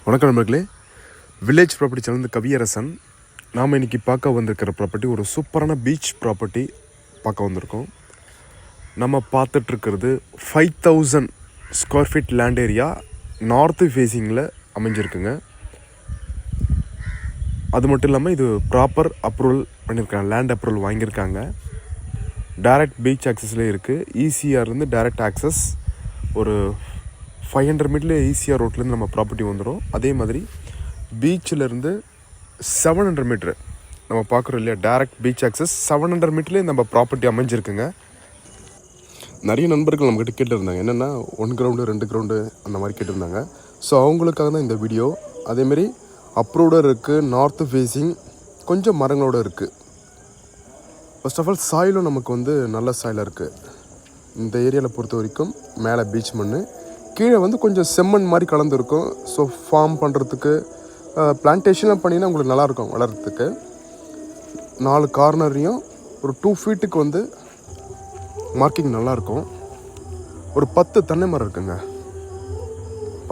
வணக்கம் நண்பர்களே, village property channel Kaviyarasan. நாம் இன்றைக்கி பார்க்க வந்திருக்கிற ப்ராப்பர்ட்டி ஒரு சூப்பரான பீச் ப்ராப்பர்ட்டி பார்க்க வந்திருக்கோம். நம்ம பார்த்துட்ருக்கிறது 5000 square feet land area north ஃபேஸிங்கில் அமைஞ்சிருக்குங்க. அது மட்டும் இல்லாமல் இது ப்ராப்பர் அப்ரூவல் பண்ணியிருக்காங்க, லேண்ட் அப்ரூவல் வாங்கியிருக்காங்க. டைரக்ட் பீச் ஆக்சஸ்லேயே இருக்குது. ஈசிஆர்லேருந்து டைரக்ட் ஆக்சஸ் ஒரு 500 மீட்டர்ல ஈசிஆர் ரோட்லேருந்து நம்ம ப்ராப்பர்ட்டி வந்துடும். அதே மாதிரி பீச்சிலேருந்து 700 மீட்ரு நம்ம பார்க்குறோம் இல்லையா, டைரக்ட் பீச் ஆக்சஸ் 700 மீட்டர்லேயே நம்ம ப்ராப்பர்ட்டி அமைஞ்சிருக்குங்க. நிறைய நண்பர்கள் நம்மக்கிட்ட கேட்டிருந்தாங்க, என்னென்னா 1 கிரவுண்டு 2 கிரவுண்டு அந்த மாதிரி கேட்டிருந்தாங்க. ஸோ அவங்களுக்காக தான் இந்த வீடியோ. அதேமாரி அப்ரூவ்டாக இருக்குது, நார்த்து ஃபேஸிங், கொஞ்சம் மரங்களோடு இருக்குது. ஃபர்ஸ்ட் ஆஃப் ஆல் சாயிலும் நமக்கு நல்ல சாயிலாக இருக்குது. இந்த ஏரியாவில் பொறுத்த வரைக்கும் மேலே பீச் மண், கீழே கொஞ்சம் செம்மண் மாதிரி கலந்துருக்கும். ஸோ ஃபார்ம் பண்ணுறதுக்கு பிளான்டேஷன்லாம் பண்ணிங்கன்னா உங்களுக்கு நல்லாயிருக்கும் வளர்கிறதுக்கு. 4 கார்னரையும் ஒரு 2 ஃபீட்டுக்கு மார்க்கிங் நல்லாயிருக்கும். ஒரு 10 தென்னை மரம் இருக்குங்க.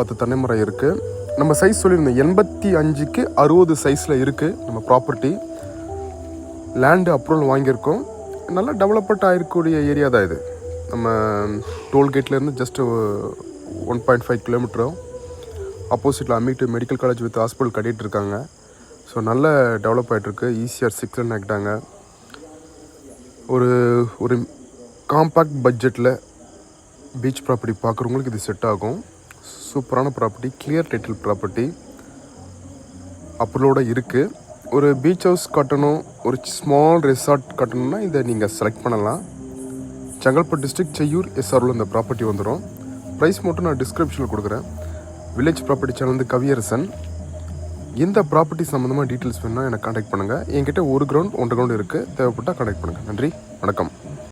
10 தென்னை மரம் இருக்குது. நம்ம சைஸ் சொல்லியிருந்தோம் 85க்கு 60 சைஸில் இருக்குது நம்ம ப்ராப்பர்ட்டி. லேண்டு அப்ரூவல் வாங்கியிருக்கோம். நல்லா டெவலப்மெண்ட் ஆகிருக்கக்கூடிய ஏரியா தான் இது. நம்ம டோல்கேட்லேருந்து ஜஸ்ட்டு 1.5 கிலோமீட்டரும் ஆப்போசிட்டில் Amity medical college with hospital கட்டிகிட்ருக்காங்க. ஸோ நல்ல டெவலப் ஆகிட்டுருக்கு. ஈசிஆர் 6 ஆகிட்டாங்க. ஒரு காம்பேக்ட் பட்ஜெட்டில் பீச் ப்ராப்பர்ட்டி பார்க்குறவங்களுக்கு இது செட் ஆகும். சூப்பரான ப்ராப்பர்ட்டி, கிளியர் டைட்டில் ப்ராப்பர்ட்டி, அப்ரூவோட இருக்குது. ஒரு பீச் ஹவுஸ் கட்டணும், ஒரு ஸ்மால் ரெசார்ட் கட்டணும்னா இதை நீங்கள் செலக்ட் பண்ணலாம். செங்கல்பட்டு டிஸ்ட்ரிக்ட் செய்யூர் எஸ்ஆரில் இந்த ப்ராப்பர்ட்டி வந்துடும். ப்ரைஸ் மட்டும் நான் டிஸ்கிரிப்ஷனில் கொடுக்குறேன். Village property channel Kaviyarasan. இந்த ப்ராப்பர்ட்டி சம்மந்தமாக டீட்டெயில்ஸ் வேணுன்னா எனக்கு கான்டாக்ட் பண்ணுங்கள். என்கிட்ட 1 கிரவுண்ட் 1 கிரவுண்ட் இருக்குது. தேவைப்பட்டால் கான்டாக்ட் பண்ணுங்கள். நன்றி, வணக்கம்.